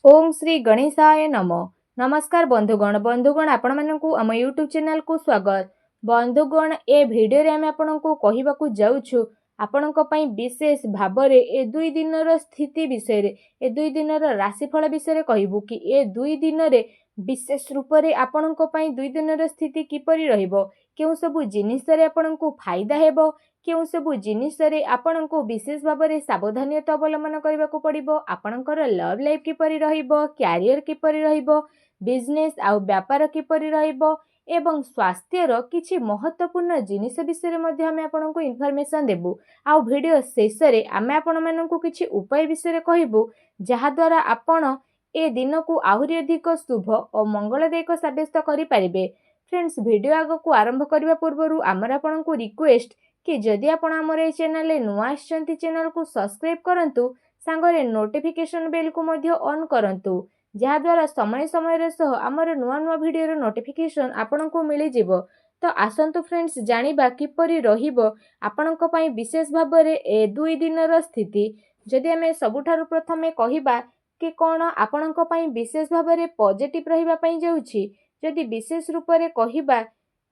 ओम श्री गणेशाय नमः। नमस्कार बंधुगण आपण मानकु आम यूट्यूब चैनल को स्वागत। बंधुगण ए भिडियो रे आम आपनकु कहिबाकु जाउछु आपनक पई विशेष भाबरे ए 2 दिनर स्थिति विषय रे ए 2 दिनर राशिफल विषय रे कहिबु कि ए 2 दिन रे विशेष रूप रे आपनक पई 2 दिनर स्थिति किपरि रहिबो, केउ सब जिनिस रे आपनकु फायदा हेबो, केउ सब जिनिस रे आपनकु विशेष भाबरे सावधानीता अवलंबन करबाकू पड़िबो, आपनकर लव लाइफ किपरि रहिबो, कैरियर किपरि रहिबो, बिजनेस आउ व्यापार किपरि रहिबो एवं स्वास्थ्यर किछि महत्वपूर्ण जिनिस विषय मध्ये आमे आपनकु इन्फॉर्मेशन देबु। आउ वीडियो शेष रे आमे आपण मानकु किछि उपाय विषय कहबू जहा द्वारा आपण ए दिन को आहुरी अधिक शुभ और मंगलदायक साब्यस्त करि पारिबे। फ्रेंड्स, वीडियो आग को आरंभ करबा पूर्वरु आमर आपनकु रिक्वेस्ट कि जदि आपण हमर ए चैनल रे नुआ आछंती चैनल को सब्सक्राइब करंतु, सांगरे नोटिफिकेशन बेल को मध्ये ऑन करंतु, जहा द्वारा समय समय रे सह हमर नुआ नुआ वीडियो रो नोटिफिकेशन आपनकु मिलि जिवो। तो आसंतु फ्रेंड्स, जानिबा किपरि रहिबो आपनक पई विशेष भाबरे ए 2 दिनर स्थिति। जदि हमें सबुठारु प्रथमे कहिबा कि कोन आपनक पई विशेष भाबरे पॉजिटिव रहिबा पई जाउछि, जदि विशेष रूप रे कहिबा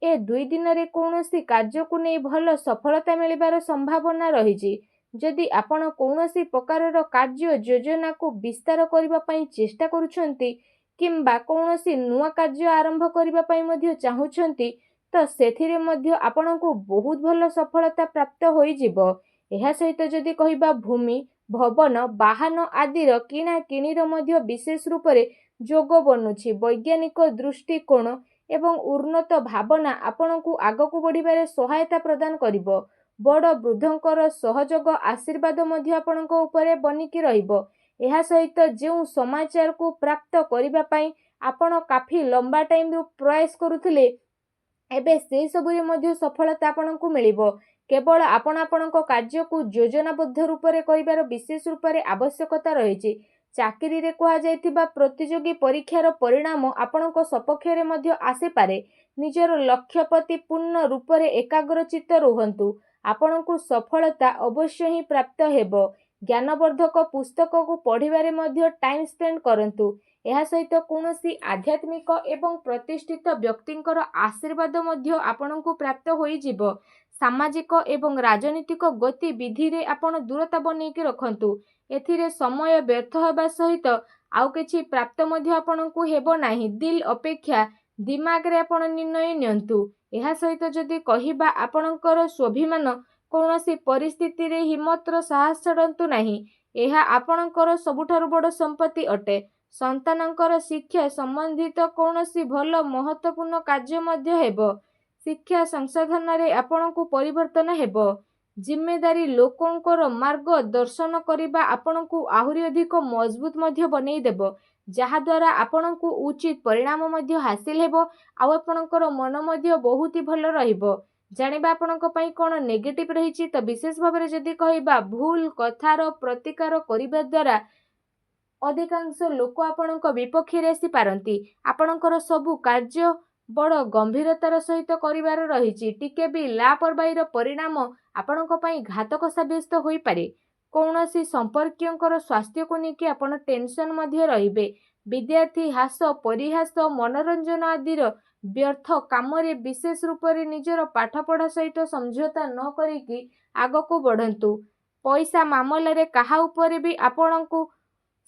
ए 2 दिन रे कोनोसी कार्य को नै भल सफलता मिलिबार संभावना रहिछि। जदि आपण कोनोसी प्रकारर कार्य योजना को विस्तार करिबा पई चेष्टा करूछंती किंबा कोनोसी नुआ कार्य आरंभ करिबा पई मध्ये चाहुछंती, तो सेथिरे मध्ये आपणको बहुत भल सफलता प्राप्त होई जिवो। एहा सहित जदि कहिबा भूमि भवन वाहन आदिर किना किणीर मध्ये विशेष रूप रे जोग बनुछि। वैज्ञानिक दृष्टिकोण एवं उन्नत भावना आपणकु आगकु बढ़िबारे सहायता प्रदान करिवो। बड़ वृद्धंकर सहयोग आशीर्वाद मध्ये आपणक उपरे बनिकी रहिबो। एहा सहित जेउ समाचार को प्राप्त करिबा पई आपण काफी लंबा टाइम रु प्रयास करुथिले, एबे से सबुरे मध्ये सफलता आपणकु मिलिबो। केवल आपण आपणक कार्य को योजनाबद्ध रूप रे करिबार विशेष रूप रे आवश्यकता रहिछि। चाकरी रे कहा जायतिबा प्रतियोगी परीक्षार परिणाम आपणक सपक्ष रे मध्ये आसी पारे। निजर लक्ष्य प्रति पूर्ण रूप रे एकाग्रचित्त रुहंतु, आपणकु सफलता अवश्य ही प्राप्त हेबो। ज्ञानवर्धक पुस्तक को पढ़िबारे मध्ये टाइम स्पेंड करंतु। एहा सहित कोनोसी आध्यात्मिक एवं प्रतिष्ठित व्यक्तिंकर आशीर्वाद मध्ये आपणकु प्राप्त होई जिवो। सामाजिक एवं राजनीतिक गतिविधि रे आपण दूरता बनेकी रखंतु। एथिरे समय व्यर्थ होबा सहित आउ किछि प्राप्त मध्ये आपणकु हेबो नाही। दिल अपेक्षा दिमाग रे आपण निर्णय नियंतु। एहा सहित जदि कहिबा आपणकर स्वाभिमान कोनोसी परिस्थिति रे हिम्मतर साहस छडंतु नाही। एहा आपणकर सबुठारु बड़ संपत्ति अटे। संतानकर शिक्षा संबंधित कोनोसी भल महत्वपूर्ण कार्य मध्ये हेबो। शिक्षा संसाधन रे आपणकु परिवर्तन हेबो। जिम्मेदारी लोकंकर मार्ग दर्शन करिबा आपणकु आहुरी अधिक मजबूत मध्ये बनै देबो, जहा द्वारा आपणकु उचित परिणाम मध्ये हासिल हेबो। आ आपणकर मन मध्ये बहुत ही भल रहिबो। जानिबा आपणक पई कोन नेगेटिव रहिछि, त विशेष भाबरे जदि कहिबा भूल कथार प्रतिकार करिबा द्वारा अधिकांश लोक आपणक विपक्ष रे आसी पारंती। आपणकर सबु कार्य बड़ गंभीरतार सहित करिवार रहिछि। टिके भी लापरवाहीर परिणाम आपणक पई घातक साब्यस्त होई पारे। कौनसी संपर्कियंकर स्वास्थ्य को नेकी आपण टेंशन मध्ये रहिबे। विद्यार्थी हास परिहास मनोरंजन आदिर व्यर्थ काम रे विशेष रूप रे निजर पाठपढ़ा सहित समझौता न करिकी आगको बढ़ंतु। पैसा मामला रे काहा उपरे भी आपणकु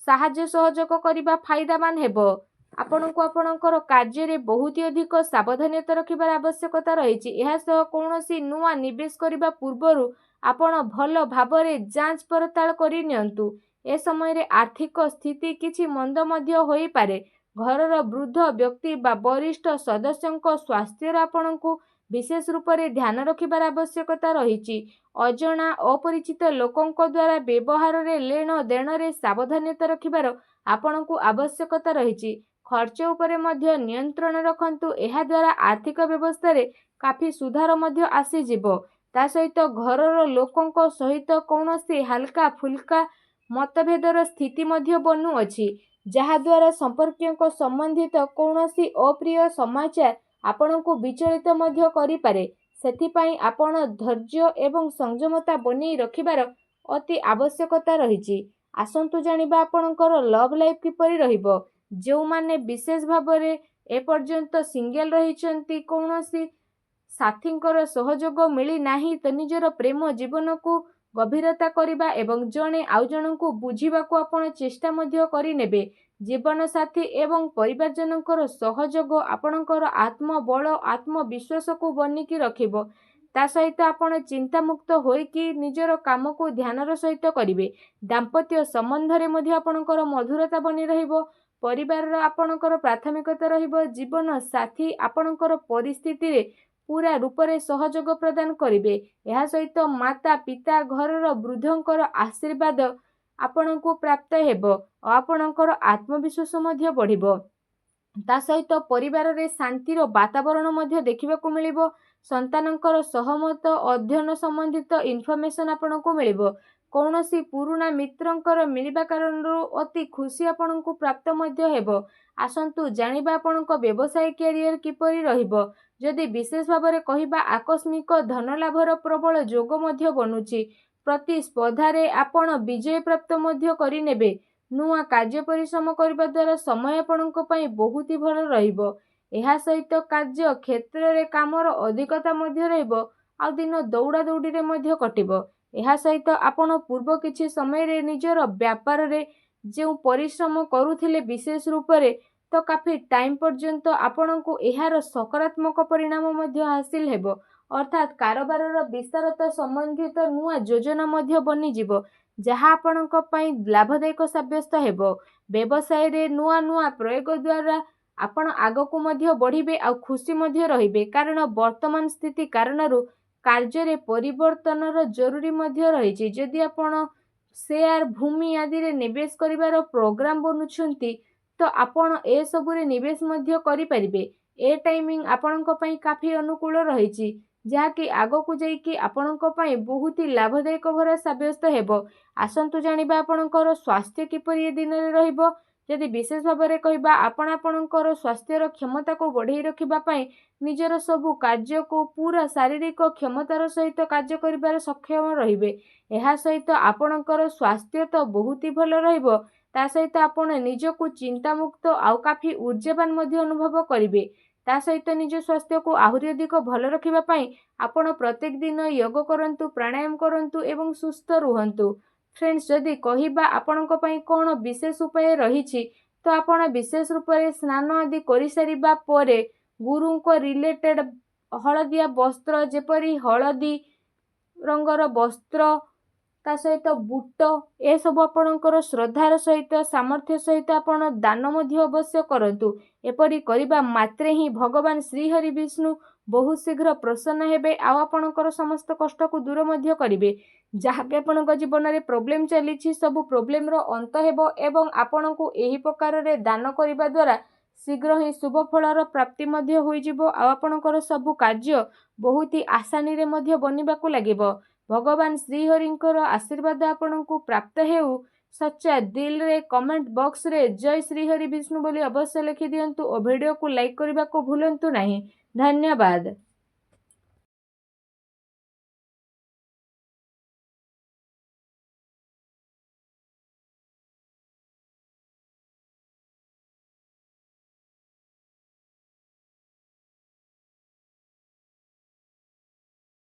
साहाय्य सहयोग करिबा फायदामान हेबो। आपणकु आपणकर कार्य रे बहुत अधिक सावधानता रखिबार आवश्यकता रहिछि। एहा सह कोनोसी नुआ निवेश करिबा पूर्वरु आपण भल भाबरे जांच पड़ताल करि नियंतु। ए समय रे आर्थिक स्थिति किछि मंद मध्ये होई पारे। घरर वृद्ध व्यक्ति बा वरिष्ठ सदस्यंक स्वास्थ्य आपणकु विशेष रूप रे ध्यान रखिबार आवश्यकता रहिछि। अजणा अपरिचित लोकंक द्वारा व्यवहार रे लेन देन रे सावधानता रखिबार आपणकु आवश्यकता रहिछि। खर्च उपरे मध्ये नियंत्रण रखंतु। एहा द्वारा आर्थिक व्यवस्था रे काफी सुधार मध्ये आसी जिवो। ता सहित घरर लोकंक सहित कोनोसी हल्का फुल्का मतभेदर स्थिति मध्ये बनु अछि, जहा द्वारा संपर्कियंक संबंधित कोनोसी अप्रिय समाचार आपणकु विचलित मध्ये करि पारे। सेथिपाई आपण धैर्य एवं संयमता बनै रखिबार अति आवश्यकता रहिछि। आसंतु जानिबा आपणकर लव लाइफ किपरि रहिबो। जोमाने विशेष भाबरे एपर्यंत सिंगल रहिचंती कौनसी साथींकर सहयोग मिली नाही तो निजर प्रेम जीवन को गभीरता करिबा एवं जणे आउ जणको बुझिबाको आपण चेष्टा मध्य करिनेबे। जीवन साथी एवं परिवारजनकर सहयोग आपणकर आत्मबल आत्मविश्वास को बनिकी रखिबो। ता सहित आपण चिंतामुक्त होइकी निजर काम को ध्यानर सहित करिवे। दाम्पत्य संबंधरे मध्य आपणकर मधुरता बनी रहिबो। परिवार आपणकर प्राथमिकता रहिबो। जीवन साथी आपणकर परिस्थिति रे पूरा रूपरे सहयोग प्रदान करिवे। यह सहित माता पिता घरर वृद्धंकर आशीर्वाद आपणको प्राप्त हेबो और आपणकर आत्मविश्वास मध्य बढ़िबो। ता सहित परिवार रे शांतिर वातावरण मध्य देखिबाकू मिलिबो। संतानंकर सहमत अध्ययन संबंधित इनफॉरमेशन आपणको मिलिबो। कौनसी पुराना मित्रंकर मिलिबा कारणरू अति खुशी आपणको प्राप्त मध्य हेबो। आसंतु जानिबा आपणको व्यवसाय कैरियर किपरि रहिबो। जदि विशेष भाବରେ କହିବା आकस्मिक धन लाभर प्रबल जोग मध्य बनुची। प्रतिस्पर्धारे आपण विजय प्राप्त मध्य करिनेबे। नुआ कार्य परिश्रम करबा द्वारा समय आपणको पई बहुत ही भल रहिबो। एहा सहित कार्य क्षेत्र रे कामर अधिकता मध्य रहिबो। आ दिन दौड़ा दौड़ी रे मध्य कटिबो। एहा सहित आपण पूर्व किछि समय रे निजर व्यापार रे जे परिश्रम करूथिले विशेष रूप रे तो काफी टाइम पर्यंत आपणको एहार सकारात्मक परिणाम मध्य हासिल हेबो। अर्थात कारोबार विस्तारत संबंधित नुआ योजना मध्य बनी जिवो जहाँ आपणको पई लाभदायक साब्यस्त हेबो। व्यवसाय रे नुआ नुआ प्रयोग द्वारा आपण आगको मध्य बढ़िबे आ खुशी मध्य रहिबे। कारण वर्तमान स्थिति कारणरू कार्य रे परिवर्तनर जरूरी मध्य रहिछि। जदि आपण शेयर भूमि आदि रे निवेश करिवार प्रोग्राम बनुछंती तो आपण ए सबुरे निवेश मध्य करि परिबे। ए टाइमिंग आपणको पई काफी अनुकूल रहिछि जहाँकि आगको जाइकी आपणको पई बहुत ही लाभदायक भरा साब्यस्त हेबो। आसंतु जानिबा आपणकर स्वास्थ्य किपरि ए दिन रे रहिबो। यदि विशेष भाବରେ କହିବା आपण आपणकर स्वास्थ्यर क्षमता को बढ़ाई रखिबा पई निजर सबु कार्य को पूरा शारीरिक क्षमतार सहित कार्य करिबार सक्षम रहिबे। एहा सहित आपणकर स्वास्थ्य तो बहुत ही भल रहिबो। ता सहित आपण निजको चिंतामुक्त आउ काफी ऊर्जावान मध्य अनुभव करिवे। ता सहित निज स्वास्थ्य को आहुरी अधिक भल रखिबा पई आपण प्रत्येक दिन योग करंतु प्राणायाम करंतु एवं सुस्थ रुहंतु। फ्रेंड्स जदि कहिबा आपणको पई कोन विशेष उपाय रहिछि तो आपण विशेष रूप रे स्नान आदि करि सारिबा परे गुरु को रिलेटेड हळदिया वस्त्र जेपरि हळदी रंगर वस्त्र ता सहित बूट ए सब आपणकर श्रद्धार सहित सामर्थ्य सहित आपण दान मध्य अवश्य करंतु। एपरि करिबा मात्रे ही भगवान श्री हरि विष्णु बहुत शीघ्र प्रसन्न हेबे आ आपणकर समस्त कष्ट को दूर मध्य करिवे। जहाँ भी आपणक जीवन में प्रोब्लेम चली सब प्रोब्लेम रो अंत हेबो एवं आपणको एही प्रकार रे दान करिबा द्वारा शीघ्र ही शुभ फलर प्राप्ति मध्य होई जिवो आ आपणकर सब कार्य बहुत ही आसानी रे मध्य बनिबाकू लागिबो। भगवान श्री हरिंकर आशीर्वाद आपणको प्राप्त हेउ। सच्चा दिल रे कमेंट बॉक्स रे जय श्री हरि विष्णु बोली अवश्य लिखि दियंतु और वीडियो को लाइक करबा को भूलंतु नहीं। धन्यवाद।